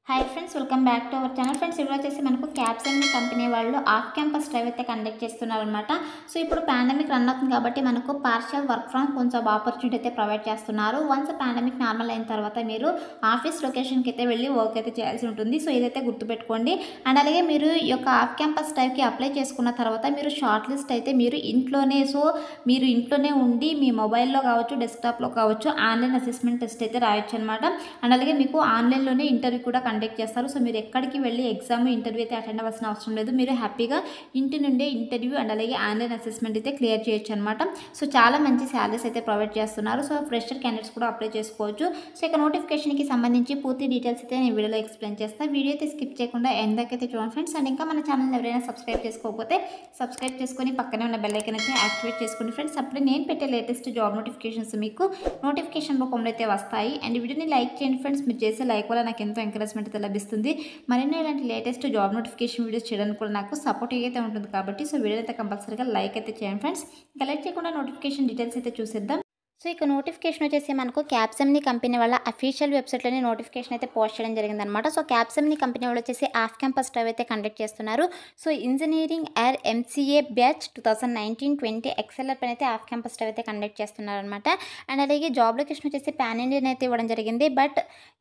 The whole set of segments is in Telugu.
Hi friends, welcome back to our channel. Friends, ఇప్పుడు వచ్చేసి మనకు క్యాప్సెమ్ని కంపెనీ వాళ్ళు ఆఫ్ క్యాంపస్ డ్రైవ్ అయితే కండక్ట్ చేస్తున్నారనమాట. సో ఇప్పుడు పాండమిక్ రన్ అవుతుంది కాబట్టి మనకు partial work from home job opportunity అయితే ప్రొవైడ్ చేస్తున్నారు. వన్స్ పాండమిక్ నార్మల్ అయిన తర్వాత మీరు ఆఫీస్ లొకేషన్కి అయితే వెళ్ళి వర్క్ అయితే చేయాల్సి ఉంటుంది. సో ఇదైతే గుర్తుపెట్టుకోండి. అండ్ అలాగే మీరు ఈ యొక్క ఆఫ్ క్యాంపస్ డ్రైవ్కి అప్లై చేసుకున్న తర్వాత మీరు షార్ట్ లిస్ట్ అయితే మీరు ఇంట్లోనే ఉండి మీ మొబైల్లో కావచ్చు, డెస్క్టాప్లో కావచ్చు ఆన్లైన్ అసెస్మెంట్ టెస్ట్ అయితే రాయొచ్చు అనమాట. అండ్ అలాగే మీకు ఆన్లైన్లోనే ఇంటర్వ్యూ కూడా కండక్ట్ చేస్తారు. సో మీరు ఎక్కడికి వెళ్ళి ఎగ్జామ్ ఇంటర్వ్యూ అయితే అటెండ్ అవ్వాల్సిన అవసరం లేదు. మీరు హ్యాపీగా ఇంటి నుండే ఇంటర్వ్యూ అండ్ అలాగే ఆన్లైన్ అసెస్మెంట్ అయితే క్లియర్ చేయొచ్చు అనమాట. సో చాలా మంచి శాలరీస్ అయితే ప్రొవైడ్ చేస్తున్నారు. సో ఫ్రెషర్ క్యాండిడేట్స్ కూడా అప్లై చేసుకోవచ్చు. సో ఇక నోటిఫికేషన్కి సంబంధించి పూర్తి డీటెయిల్స్ అయితే నేను వీడియోలో ఎక్స్ప్లెయిన్ చేస్తాను. వీడియో అయితే స్కిప్ చేయకుండా ఎందాకైతే చూడండి ఫ్రెండ్స్. అండ్ ఇంకా మన ఛానల్ ఎవరైనా సబ్స్క్రైబ్ చేసుకోకపోతే సబ్స్క్రైబ్ చేసుకొని పక్కనే ఉన్న బెల్ ఐకాన్ అయితే యాక్టివేట్ చేసుకోండి ఫ్రెండ్స్. అప్పుడే నేను పెట్టే లేటెస్ట్ జాబ్ నోటిఫికేషన్స్ మీకు నోటిఫికేషన్ రూపంలో అయితే వస్తాయి. అండ్ వీడియోని లైక్ చేయండి ఫ్రెండ్స్. మీరు చేసే లైక్ వల్ల నాకు ఎంతో ఎంకరేజ్మెంట్ అయితే లభిస్తుంది. మరిన్ని ఇలాంటి లేటెస్ట్ జాబ్ నోటిఫికేషన్ వీడియోస్ చేయడానికి కూడా నాకు సపోర్ట్ అయితే ఉంటుంది కాబట్టి సో వీడియో అయితే కంపల్సరీగా లైక్ అయితే చేయండి ఫ్రెండ్స్. ఇంకా లైక్ చేయకుండా నోటిఫికేషన్ డీటెయిల్స్ అయితే చూసేద్దాం. సో ఇక నోటిఫికేషన్ వచ్చేసి మనకు క్యాప్సెమ్ని కంపెనీ వాళ్ళ అఫీషియల్ వెబ్సైట్లోనే నోటిఫికేషన్ అయితే పోస్ట్ చేయడం జరిగిందనమాట. సో క్యాప్సెమ్ని కంపెనీ వాళ్ళు వచ్చేసి ఆఫ్ క్యాంపస్ డ్రైవ్ అయితే కండక్ట్ చేస్తున్నారు. So engineering or MCA batch 2019-20 ఎక్సెల్ఆర్ పైన అయితే ఆఫ్ క్యాంపస్ డ్రైవ్ అయితే కండక్ట్ చేస్తున్నారనమాట. అండ్ అలాగే జాబ్ లొకేషన్ వచ్చేసి పాన్ ఇండియన్ అయితే ఇవ్వడం జరిగింది. బట్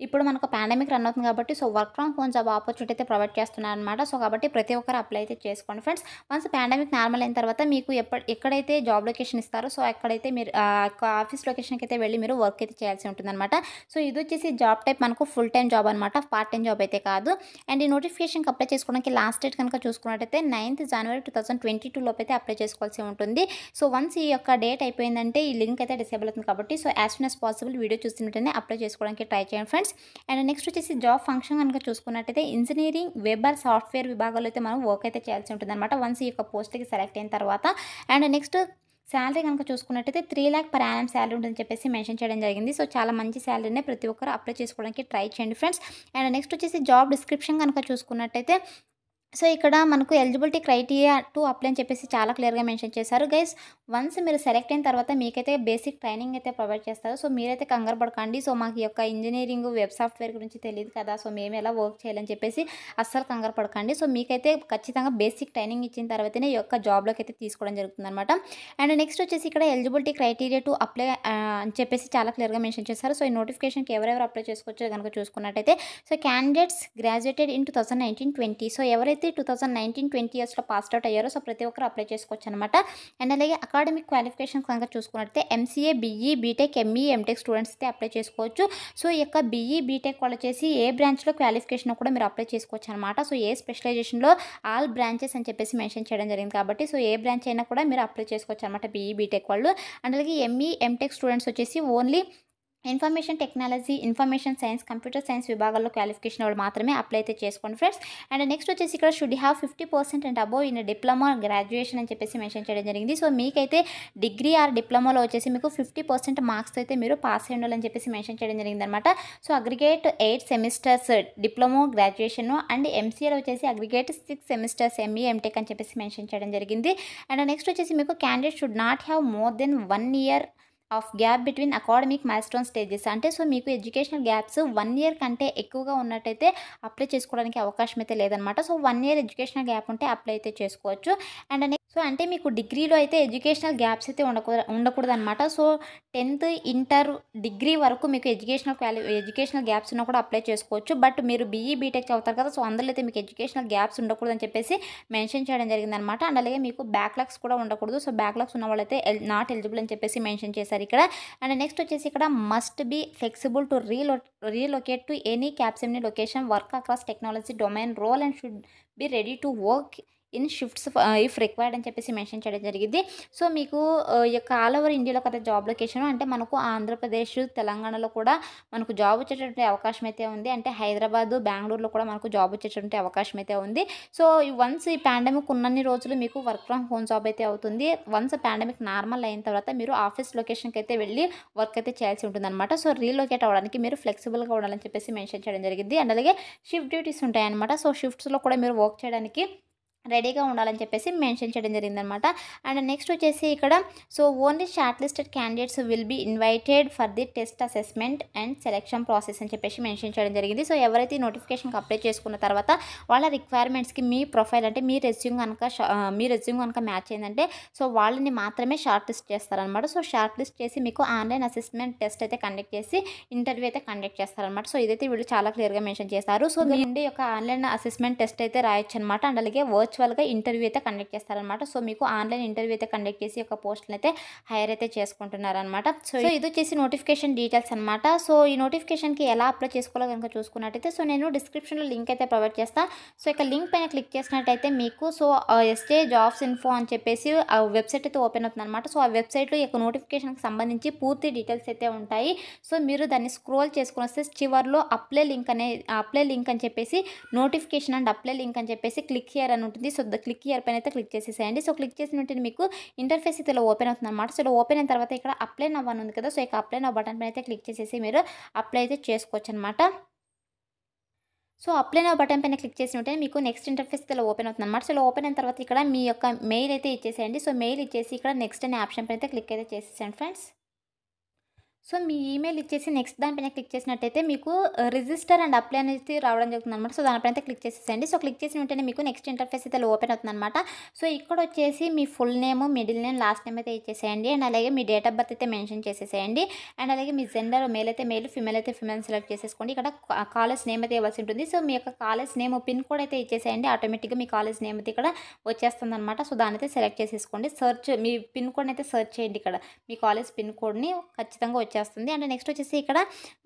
ఇప్పుడు మనకు పాండమిక్ రన్ అవుతుంది కాబట్టి so work from home job opportunity అయితే ప్రొవైడ్ చేస్తున్నారనమాట. సో కాబట్టి ప్రతి ఒక్కరు అప్లై అయితే చేసుకోండి ఫ్రెండ్స్. వన్స్ పాండమిక్ నార్మల్ అయిన తర్వాత మీకు ఎక్కడైతే జాబ్ లొకేషన్ ఇస్తారో సో అక్కడైతే మీరు ఆఫీస్ లొకేషన్కి అయితే వెళ్ళి మీరు వర్క్ అయితే చేయాల్సి ఉంటుందన్నమాట. సో ఇది వచ్చేసి జాబ్ టైప్ మనకు ఫుల్ టైం జాబ్ అనమాట, పార్ట్ టైం జాబ్ అయితే కాదు. అండ్ ఈ నోటిఫికేషన్కి అప్లై చేసుకోవడానికి లాస్ట్ డేట్ కనుక చూసుకున్నట్టయితే 9th January 2022 లోపు అయితే అప్లై చేసుకోవాల్సి ఉంటుంది. సో వన్స్ ఈ యొక్క డేట్ అయిపోయిందంటే ఈ లింక్ అయితే డిసేబుల్ అవుతుంది కాబట్టి so as soon as possible video చూస్తున్నట్టయితే అప్లై చేసుకోవడానికి ట్రై చేయండి ఫ్రెండ్స్. అండ్ నెక్స్ట్ వచ్చేసి జాబ్ ఫంక్షన్ కనుక చూసుకున్నట్టయితే ఇంజనీరింగ్ వెబ్ ఆర్ సాఫ్ట్వేర్ విభాగాల్లో అయితే మనం వర్క్ అయితే చేయాల్సి ఉంటుంది అనమాట వన్స్ ఈ యొక్క పోస్ట్కి సెలెక్ట్ అయిన తర్వాత. అండ్ నెక్స్ట్ శాలరీ కనుక చూసుకున్నట్టయితే 3 lakh per annum శాలరీ ఉంటుందని చెప్పేసి మెన్షన్ చేయడం జరిగింది. సో చాలా మంచి శాలరీనే, ప్రతి ఒక్కరు అప్లై చేసుకోవడానికి ట్రై చేయండి ఫ్రెండ్స్. అండ్ నెక్స్ట్ వచ్చేసి జాబ్ డిస్క్రిప్షన్ కనుక చూసుకున్నట్టయితే సో ఇక్కడ మనకు ఎలిజిబిలిటీ క్రైటీరియా టు అప్లై అని చెప్పేసి చాలా క్లియర్గా మెన్షన్ చేశారు. గైస్ వన్స్ మీరు సెలెక్ట్ అయిన తర్వాత మీకైతే బేసిక్ ట్రైనింగ్ అయితే ప్రొవైడ్ చేస్తారు. సో మీరైతే కంగారు పడకండి. సో మాకు ఈ యొక్క ఇంజనీరింగ్ వెబ్ సాఫ్ట్వేర్ గురించి తెలియదు కదా, సో మేము ఎలా వర్క్ చేయాలని చెప్పేసి అస్సలు కంగారు పడకండి. సో మీకైతే ఖచ్చితంగా బేసిక్ ట్రైనింగ్ ఇచ్చిన తర్వాతనే ఈ యొక్క జాబ్లోకి అయితే తీసుకోవడం జరుగుతుంది అనమాట. అండ్ నెక్స్ట్ వచ్చేసి ఇక్కడ ఎలిజిబిలిటీ క్రైటీరియా టు అప్లై అని చెప్పేసి చాలా క్లియర్గా మెన్షన్ చేశారు. సో ఈ నోటిఫికేషన్కి ఎవరెవరు అప్లై చేసుకోవచ్చో కనుక చూసుకున్నట్టయితే so candidates graduated in 2019-20 so ఎవరైతే 2019-20 ఇయర్స్లో పాస్డ్ అవుట్ అయ్యారో సో ప్రతి ఒక్కరు అప్లై చేసుకోవచ్చు అనమాట. అండ్ అలాగే అకాడమిక్ క్వాలిఫికేషన్ కనుక చూసుకున్నట్లయితే MCA, BE, BTech, ME, MTech students అయితే అప్లై చేసుకోవచ్చు. సో ఈ యొక్క బీఈ, బీటెక్ వాళ్ళు వచ్చేసి ఏ బ్రాంచ్లో క్వాలిఫికేషన్ కూడా మీరు అప్లై చేసుకోవచ్చు అనమాట. సో ఏ స్పెషలైజేషన్లో ఆల్ బ్రాంచెస్ అని చెప్పేసి మెన్షన్ చేయడం జరిగింది కాబట్టి సో ఏ బ్రాంచ్ అయినా కూడా మీరు అప్లై చేసుకోవచ్చు అనమాట బీఈ, బీటెక్ వాళ్ళు. అండ్ అలాగే ఎంఈ, ఎంటెక్ స్టూడెంట్స్ వచ్చేసి only information technology, information science, computer science విభాగాల్లో క్వాలిఫికేషన్ వాళ్ళు మాత్రమే అప్లై అయితే చేసుకోండి ఫ్రెండ్స్. అండ్ నెక్స్ట్ వచ్చేసి ఇక్కడ should have 50% and above in diploma graduation అని చెప్పేసి మెన్షన్ చేయడం జరిగింది. సో మీకైతే డిగ్రీ ఆర్ డిప్లొమాలో వచ్చేసి మీకు 50% మార్క్స్ అయితే మీరు పాస్ అయ్యి ఉండాలని చెప్పేసి మెన్షన్ చేయడం జరిగింది అనమాట. So aggregate 8 semesters diploma graduation and ఎంసీఏలో వచ్చేసి అగ్రిగేట్ 6 సెమిస్టర్స్ ఎంఈ, ఎంటెక్ అని చెప్పేసి మెన్షన్ చేయడం జరిగింది. అండ్ నెక్స్ట్ వచ్చేసి మీకు candidate should not have more than 1 year of gap between academic milestone stages అంటే సో మీకు ఎడ్యుకేషనల్ గ్యాప్స్ 1 year కంటే ఎక్కువగా ఉన్నట్టయితే అప్లై చేసుకోవడానికి అవకాశం అయితే లేదనమాట. సో 1 year ఎడ్యుకేషనల్ గ్యాప్ ఉంటే అప్లై అయితే చేసుకోవచ్చు. అండ్ సో అంటే మీకు డిగ్రీలో అయితే ఎడ్యుకేషనల్ గ్యాప్స్ అయితే ఉండకూడదు అనమాట. సో 10th, ఇంటర్, డిగ్రీ వరకు మీకు ఎడ్యుకేషనల్ గ్యాప్స్ ఉన్నా కూడా అప్లై చేసుకోవచ్చు. బట్ మీరు బీఈ, బీటెక్ అవుతారు కదా, సో అందులో అయితే మీకు ఎడ్యుకేషనల్ గ్యాప్స్ ఉండకూడదని చెప్పేసి మెన్షన్ చేయడం జరిగిందనమాట. అండ్ అలాగే మీకు బ్యాక్లాగ్స్ కూడా ఉండకూడదు. సో బ్యాక్లాగ్స్ ఉన్న వాళ్ళైతే నాట్ ఎలిజిబుల్ అని చెప్పేసి మెన్షన్ చేశారు ఇక్కడ. అండ్ నెక్స్ట్ వచ్చేసి ఇక్కడ must be flexible to relocate to any Capgemini location, work across technology domain, role and should be ready to work in shifts if required అని చెప్పేసి మెన్షన్ చేయడం జరిగింది. సో మీకు ఈ యొక్క ఆల్ ఓవర్ ఇండియాలో కదా జాబ్ లొకేషన్ అంటే మనకు ఆంధ్రప్రదేశ్, తెలంగాణలో కూడా మనకు జాబ్ వచ్చేటటువంటి అవకాశం అయితే ఉంది. అంటే హైదరాబాద్, బెంగళూరులో కూడా మనకు జాబ్ వచ్చేటటువంటి అవకాశం అయితే ఉంది. సో వన్స్ ఈ పాండమిక్ ఉన్నన్ని రోజులు మీకు వర్క్ ఫ్రమ్ హోమ్ జాబ్ అయితే అవుతుంది. వన్స్ పాండమిక్ నార్మల్ అయిన తర్వాత మీరు ఆఫీస్ లొకేషన్కి అయితే వెళ్ళి వర్క్ అయితే చేయాల్సి ఉంటుంది అనమాట. సో రీలొకేట్ అవ్వడానికి మీరు ఫ్లెక్సిబుల్గా ఉండాలని చెప్పేసి మెన్షన్ చేయడం జరిగింది. అండ్ అలాగే షిఫ్ట్ డ్యూటీస్ ఉంటాయన్నమాట. సో షిఫ్ట్స్లో కూడా మీరు వర్క్ చేయడానికి రెడీగా ఉండాలని చెప్పేసి మెన్షన్ చేయడం జరిగిందనమాట. అండ్ నెక్స్ట్ వచ్చేసి ఇక్కడ so only short listed candidates will be invited for the test assessment and selection process అని చెప్పేసి మెన్షన్ చేయడం జరిగింది. సో ఎవరైతే ఈ నోటిఫికేషన్కి అప్లై చేసుకున్న తర్వాత వాళ్ళ రిక్వైర్మెంట్స్కి మీ ప్రొఫైల్ అంటే మీ రెజ్యూమ్ కనుక మ్యాచ్ అయిందంటే సో వాళ్ళని మాత్రమే షార్ట్ లిస్ట్ చేస్తారనమాట. సో షార్ట్ లిస్ట్ చేసి మీకు ఆన్లైన్ అసెస్మెంట్ టెస్ట్ అయితే కండక్ట్ చేసి ఇంటర్వ్యూ అయితే కండక్ట్ చేస్తారనమాట. సో ఇదైతే వీళ్ళు చాలా క్లియర్గా మెన్షన్ చేస్తారు. సో మీ యొక్క ఆన్లైన్ అసెస్మెంట్ టెస్ట్ అయితే రాయొచ్చు అనమాట. అండ్ అలాగే వర్చువల్గా ఇంటర్వ్యూ అయితే కండక్ట్ చేస్తారనమాట. సో మీకు ఆన్లైన్ ఇంటర్వ్యూ అయితే కండక్ట్ చేసి ఒక పోస్టులు అయితే హైర్ అయితే చేసుకుంటున్నారనమాట. సో ఇది వచ్చేసి నోటిఫికేషన్ డీటెయిల్స్ అనమాట. సో ఈ నోటిఫికేషన్కి ఎలా అప్లై చేసుకోవాలో కనుక చూసుకున్నట్టయితే సో నేను డిస్క్రిప్షన్లో లింక్ అయితే ప్రొవైడ్ చేస్తాను. సో ఇక లింక్ పైన క్లిక్ చేసినట్టయితే మీకు సో ఎస్టే జాబ్స్ ఇన్ఫో అని చెప్పేసి ఆ వెబ్సైట్ అయితే ఓపెన్ అవుతుంది అనమాట. సో ఆ వెబ్సైట్లో ఈ యొక్క నోటిఫికేషన్కి సంబంధించి పూర్తి డీటెయిల్స్ అయితే ఉంటాయి. సో మీరు దాన్ని స్క్రోల్ చేసుకుని వస్తే చివర్లో అప్లై లింక్ అని చెప్పేసి నోటిఫికేషన్ అండ్ అప్లై లింక్ అని చెప్పేసి క్లిక్ హియర్ అని ఉంటుంది. సో క్లిక్ హియర్ పైన అయితే క్లిక్ చేసేసేయండి. సో క్లిక్ చేసిన వెంటనే మీకు ఇంటర్ఫేస్ అయితే ఇలా ఓపెన్ అవుతుంది అనమాట. సో ఇలా ఓపెన్ అయిన తర్వాత ఇక్కడ అప్లై నవ్ అని ఉంది కదా. సో ఇక అప్లై నవ్ బటన్ పైన అయితే క్లిక్ చేసేసి మీరు అప్లై అయితే చేసుకోవచ్చు అనమాట. సో అప్లై నవ్ బటన్ పైన క్లిక్ చేసిన వెంటనే మీకు నెక్స్ట్ ఇంటర్ఫేస్ ఇలా ఓపెన్ అవుతుంది అనమాట. సో ఇలా ఓపెన్ అయిన తర్వాత ఇక్కడ మీ యొక్క మెయిల్ అయితే ఇచ్చేసేయండి. సో మెయిల్ ఇచ్చేసి ఇక్కడ నెక్స్ట్ అనే ఆప్షన్ పైన అయితే క్లిక్ అయితే చేసేసేయండి ఫ్రెండ్స్. సో మీ ఈమెయిల్ ఇచ్చేసి నెక్స్ట్ దానిపైన క్లిక్ చేసినట్టయితే మీకు రిజిస్టర్ అండ్ అప్లై అనేది రావడం జరుగుతుంది అనమాట. సో దానిపైన అయితే క్లిక్ చేసేసండి. సో క్లిక్ చేసిన వెంటనే మీకు నెక్స్ట్ ఇంటర్ఫేస్ అయితే ఓపెన్ అవుతుంది అనమాట. సో ఇక్కడ వచ్చేసి మీ full name, middle name, last name అయితే ఇచ్చేసేయండి. అండ్ అలాగే మీ డేట్ ఆఫ్ బర్త్ అయితే మెన్షన్ చేసేసేయండి. అండ్ అలాగే మీ జెండర్ మేల్ అయితే మేల్, ఫిమేల్ అయితే ఫిమేల్ సెలెక్ట్ చేసేసుకోండి. ఇక్కడ కాలేజ్ నేమ్ అయితే ఇవ్వాల్సి ఉంటుంది. సో మీ యొక్క కాలేజ్ నేమ్ పిన్ కోడ్ అయితే ఇచ్చేసేయండి. ఆటోమేటిక్గా మీ కాలేజ్ నేమ్ అయితే ఇక్కడ వచ్చేస్తుంది అనమాట. సో దాని అయితే సెలెక్ట్ చేసేసుకోండి. మీ పిన్ కోడ్ని అయితే సెర్చ్ చేయండి. ఇక్కడ మీ కాలేజ్ పిన్ కోడ్ని ఖచ్చితంగా వచ్చేస్తుంది. అండ్ నెక్స్ట్ వచ్చేసి ఇక్కడ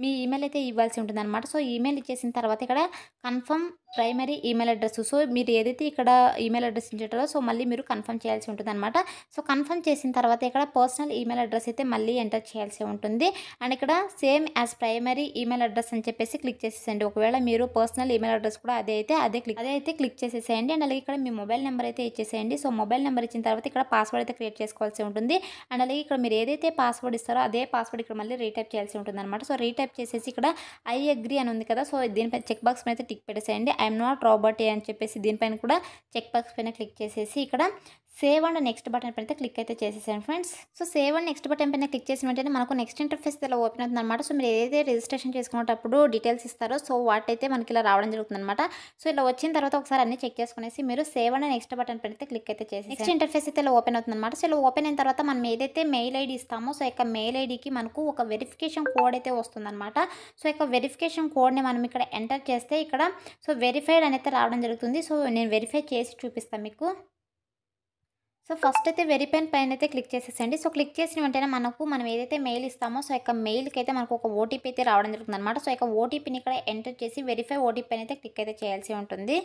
మీ ఈమెయిల్ అయితే ఇవ్వాల్సి ఉంటుంది అనమాట. సో ఈమెయిల్ ఇచ్చేసిన తర్వాత ఇక్కడ confirm primary email address. So మీరు ఏదైతే ఇక్కడ ఈమెయిల్ అడ్రస్ ఇచ్చారో సో మళ్ళీ మీరు కన్ఫర్మ్ చేయాల్సి ఉంటుంది అనమాట. సో కన్ఫర్మ్ చేసిన తర్వాత ఇక్కడ పర్సనల్ ఈమెయిల్ అడ్రస్ అయితే మళ్ళీ ఎంటర్ చేయాల్సి ఉంటుంది. అండ్ ఇక్కడ same as primary email address అని చెప్పేసి క్లిక్ చేసేసండి. ఒకవేళ మీరు పర్సనల్ ఈమెయిల్ అడ్రస్ కూడా అదే అయితే క్లిక్ చేసేసేయండి. అండ్ అలాగే ఇక్కడ మీ మొబైల్ నెంబర్ అయితే ఇచ్చేసేయండి. సో మొబైల్ నెంబర్ ఇచ్చిన తర్వాత ఇక్కడ పాస్వర్డ్ అయితే క్రియేట్ చేసుకోవాల్సి ఉంటుంది. అండ్ అలాగే ఇక్కడ మీరు ఏదైతే పాస్వర్డ్ ఇస్తారో అదే పాస్వర్డ్ ఇక్కడ మళ్ళీ రీటైప్ చేయాల్సి ఉంటుంది అనమాట. సో రీటైప్ చేసేసి ఇక్కడ ఐ అగ్రీ అని ఉంది కదా. సో దీనిపై చెక్ బాక్స్ పైన అయితే టిక్ పెట్టేసేయండి. ఐఎమ్ నాట్ రాబర్ట్ అని చెప్పేసి దీనిపైన కూడా చెక్ బాక్స్ పైన క్లిక్ చేసేసి ఇక్కడ సేవ్ అండ్ నెక్స్ట్ బటన్ పైన అయితే క్లిక్ అయితే చేసేసాను friends. So save and next button పైన క్లిక్ చేసిన వెంటనే మనకు నెక్స్ట్ ఇంటర్ఫేస్ ఇలా ఓపెన్ అవుతుంది అనమాట. సో మీరు ఏదైతే రిజిస్ట్రేషన్ చేసుకునేటప్పుడు డీటెయిల్స్ ఇస్తారో సో వాటైతే మనకి ఇలా రావడం జరుగుతుంది అనమాట. సో ఇలా వచ్చిన తర్వాత ఒకసారి అన్ని చెక్ చేసుకునేసి మీరు సేవ్ అండ్ నెక్స్ట్ బటన్ పైన అయితే క్లిక్ అయితే చేసి నెక్స్ట్ ఇంటర్ఫేస్ అయితే ఇలా ఓపెన్ అవుతుంది అనమాట. సో ఇలా ఓపెన్ అయిన తర్వాత మనం ఏదైతే మెయిల్ ఐడి ఇస్తామో సో యొక్క మెయిల్ ఐడికి మనకు ఒక వెరిఫికేషన్ కోడ్ అయితే వస్తుంది అనమాట. సో యొక్క వెరిఫికేషన్ కోడ్ని మనం ఇక్కడ ఎంటర్ చేస్తే ఇక్కడ సో వెరిఫైడ్ అనేది రావడం జరుగుతుంది. సో నేను వెరిఫై చేసి చూపిస్తాను మీకు. సో ఫస్ట్ అయితే వెరిఫైన్ పైన అయితే క్లిక్ చేసేసండి. సో క్లిక్ చేసిన వెంటనే మనం ఏదైతే మెయిల్ ఇస్తామో సో యొక్క మెయిల్కి అయితే మనకు ఒక ఓటీపీ అయితే రావడం జరుగుతుంది అనమాట. సో యొక్క ఓటీపీని ఇక్కడ ఎంటర్ చేసి వెరిఫై ఓటీపీ అయితే క్లిక్ అయితే చేయాల్సి ఉంటుంది.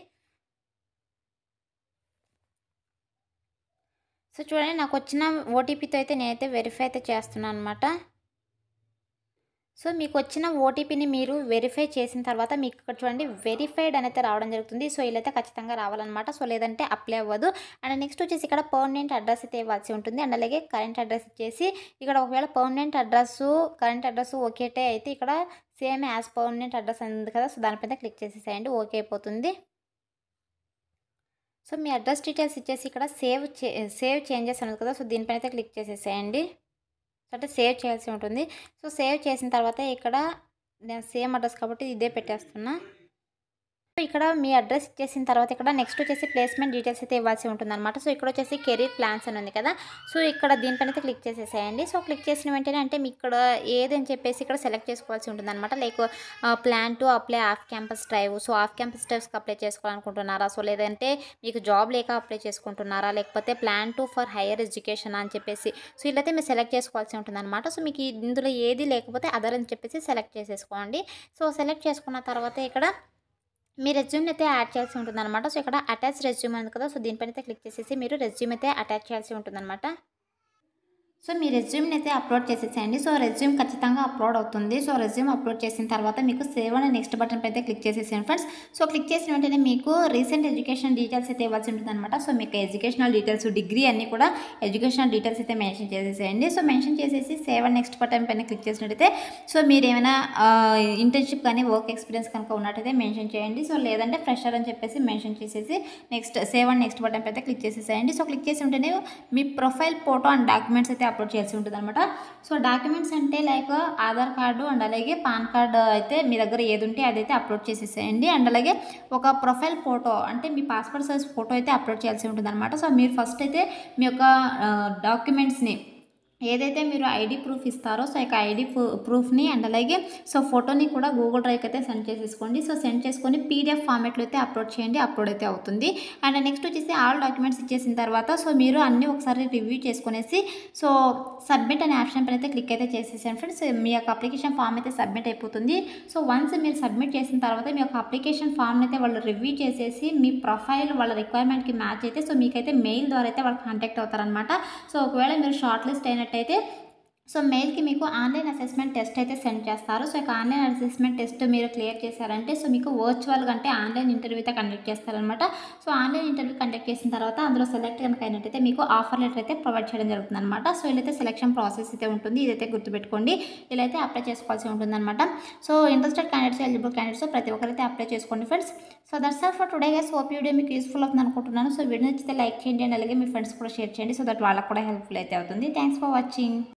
సో చూడండి నాకు వచ్చిన ఓటీపీతో అయితే నేనైతే వెరిఫై అయితే చేస్తున్నాను అనమాట. సో మీకు వచ్చిన ఓటీపీని మీరు వెరిఫై చేసిన తర్వాత మీకు ఇక్కడ చూడండి వెరిఫైడ్ అనేది రావడం జరుగుతుంది. సో ఇలా అయితే ఖచ్చితంగా రావాలన్నమాట. సో లేదంటే అప్లై అవ్వదు. అండ్ నెక్స్ట్ వచ్చేసి ఇక్కడ పర్మనెంట్ అడ్రస్ అయితే ఇవ్వాల్సి ఉంటుంది. అండ్ అలాగే కరెంట్ అడ్రస్ ఇచ్చేసి ఇక్కడ ఒకవేళ పర్మనెంట్ అడ్రస్సు కరెంట్ అడ్రస్ ఓకేటే అయితే ఇక్కడ సేమ్ యాజ్ పర్మనెంట్ అడ్రస్ ఉంది కదా. సో దానిపైన క్లిక్ చేసేసేయండి. ఓకే అయిపోతుంది. సో మీ అడ్రస్ డీటెయిల్స్ ఇచ్చేసి ఇక్కడ సేవ్ చేంజెస్ అనేది కదా. సో దీనిపైన అయితే క్లిక్ చేసేసేయండి. అంటే సేవ్ చేయాల్సి ఉంటుంది. సో సేవ్ చేసిన తర్వాత ఇక్కడ నేను సేమ్ అడ్రస్ కాబట్టి ఇదే పెట్టేస్తున్నా. ఇక్కడ మీ అడ్రస్ ఇచ్చేసిన తర్వాత ఇక్కడ నెక్స్ట్ వచ్చేసి ప్లేస్మెంట్ డీటెయిల్స్ అయితే ఇవ్వాల్సి ఉంటుంది అనమాట. సో ఇక్కడ వచ్చేసి కెరీర్ ప్లాన్స్ అని ఉంది కదా. సో ఇక్కడ దీనిపైన అయితే క్లిక్ చేసేసేయండి. సో క్లిక్ చేసిన వెంటనే అంటే మీకు ఇక్కడ ఏదని చెప్పేసి ఇక్కడ సెలెక్ట్ చేసుకోవాల్సి ఉంటుంది అనమాట. Like plan to apply off campus drive. So off campus డ్రైవ్స్కి అప్లై చేసుకోవాలనుకుంటున్నారా, సో లేదంటే మీకు జాబ్ లేక అప్లై చేసుకుంటున్నారా, లేకపోతే plan to for higher education అని చెప్పేసి సో ఇలా అయితే మీరు సెలెక్ట్ చేసుకోవాల్సి ఉంటుంది అనమాట. సో మీకు ఇందులో ఏది లేకపోతే అదర్ అని చెప్పేసి సెలెక్ట్ చేసేసుకోండి. సో సెలెక్ట్ చేసుకున్న తర్వాత ఇక్కడ మీ రెజ్యూమ్ని అయితే యాడ్ చేయాల్సి ఉంటుంది అనమాట. సో ఇక్కడ అటాచ్ రెజ్యూమ్ ఉంది కదా. సో దీనిపైన అయితే క్లిక్ చేసేసి మీరు రెజ్యూమ్ అయితే అటాచ్ చేయాల్సి ఉంటుంది అనమాట. సో మీ రెజ్యూమ్ని అయితే అప్లోడ్ చేసేసేయండి. సో రెజ్యూమ్ ఖచ్చితంగా అప్లోడ్ అవుతుంది. సో రెజ్యూమ్ అప్లోడ్ చేసిన తర్వాత మీకు సేవ్ అండ్ నెక్స్ట్ బటన్ అయితే క్లిక్ చేసేసాను ఫ్రెండ్స్. సో క్లిక్ చేసిన వెంటనే మీకు రీసెంట్ ఎడ్యుకేషన్ డీటెయిల్స్ అయితే ఇవ్వాల్సి ఉంటుందన్నమాట. సో మీకు ఎడ్యుకేషనల్ డీటెయిల్స్, డిగ్రీ అన్నీ కూడా ఎడ్యుకేషనల్ డీటెయిల్స్ అయితే మెన్షన్ చేసేసేయండి. సో మెన్షన్ చేసేసి సేవ్ అండ్ నెక్స్ట్ బటన్ పైన క్లిక్ చేసినట్టయితే సో మీరు ఏమైనా ఇంటర్న్షిప్ కానీ వర్క్ ఎక్స్పీరియన్స్ కనుక ఉన్నట్టయితే మెన్షన్ చేయండి. సో లేదంటే ఫ్రెషర్ అని చెప్పేసి మెన్షన్ చేసేసి next save and next button అయితే క్లిక్ చేసేసేయండి. సో క్లిక్ చేసి ఉంటేనే మీ ప్రొఫైల్ ఫోటో అండ్ డాక్యుమెంట్స్ అయితే అప్లోడ్ చేయాల్సి ఉంటుంది అనమాట. సో డాక్యుమెంట్స్ అంటే లైక్ ఆధార్ కార్డు అండ్ అలాగే పాన్ కార్డు అయితే మీ దగ్గర ఏది ఉంటే అదైతే అప్లోడ్ చేసేసేయండి. అండ్ అలాగే ఒక ప్రొఫైల్ ఫోటో అంటే మీ పాస్పోర్ట్ సైజ్ ఫోటో అయితే అప్లోడ్ చేయాల్సి ఉంటుంది అనమాట. సో మీరు ఫస్ట్ అయితే మీ యొక్క డాక్యుమెంట్స్ని ఏదైతే మీరు ఐడి ప్రూఫ్ ఇస్తారో సో ఇక ఐడి ప్రూఫ్ని అండ్ అలాగే సో ఫోటోని కూడా గూగుల్ డ్రైవ్కి అయితే సెండ్ చేసేసుకోండి. సో సెండ్ చేసుకొని పీడిఎఫ్ ఫార్మేట్లో అయితే అప్లోడ్ చేయండి. అప్లోడ్ అయితే అవుతుంది. అండ్ నెక్స్ట్ వచ్చేసి ఆల్ డాక్యుమెంట్స్ ఇచ్చేసిన తర్వాత సో మీరు అన్నీ ఒకసారి రివ్యూ చేసుకునేసి సో సబ్మిట్ అనే ఆప్షన్ పైన అయితే క్లిక్ అయితే చేసేసాను ఫ్రెండ్స్. మీ యొక్క అప్లికేషన్ ఫామ్ అయితే సబ్మిట్ అయిపోతుంది. సో వన్స్ మీరు సబ్మిట్ చేసిన తర్వాత మీ యొక్క అప్లికేషన్ ఫామ్ని అయితే వాళ్ళు రివ్యూ చేసేసి మీ ప్రొఫైల్ వాళ్ళ రిక్వైర్మెంట్కి మ్యాచ్ అయితే సో మీకైతే మెయిల్ ద్వారా అయితే వాళ్ళు కాంటాక్ట్ అవుతారనమాట. సో ఒకవేళ మీరు షార్ట్ లిస్ట్ అయినట్టయితే సో మెయిల్కి మీకు ఆన్లైన్ అసెస్మెంట్ టెస్ట్ అయితే సెండ్ చేస్తారు. సో ఇక ఆన్లైన్ అసెస్మెంట్ టెస్ట్ మీరు క్లియర్ చేశారంటే సో మీకు వర్చువల్గా అంటే ఆన్లైన్ ఇంటర్వ్యూ అయితే కండక్ట్ చేస్తారనమాట. సో ఆన్లైన్ ఇంటర్వ్యూ కండక్ట్ చేసిన తర్వాత అందులో సెలెక్ట్ కనుక అయినట్టయితే మీకు ఆఫర్ లెటర్ అయితే ప్రొవైడ్ చేయడం జరుగుతుంది అనమాట. సో ఇదైతే సెలెక్షన్ ప్రాసెస్ అయితే ఉంటుంది. ఇదైతే గుర్తుపెట్టుకోండి. ఇలా అయితే అప్లై చేసుకోవాల్సి ఉంటుందన్నమాట. So interested candidates, eligible candidates ప్రతి ఒక్కరైతే అప్లై చేసుకోండి friends. So that's all for today guys. Hope video మీకు యూస్ఫుల్ అవుతుంది అనుకుంటున్నాను. సో వీడియో నచ్చితే లైక్ చేయండి అండ్ అలాగే మీ ఫ్రెండ్స్ కూడా షేర్ చేయండి. సో దట్ వాళ్ళకి కూడా హెల్ప్ఫుల్ అయితే అవుతుంది. Thanks for watching.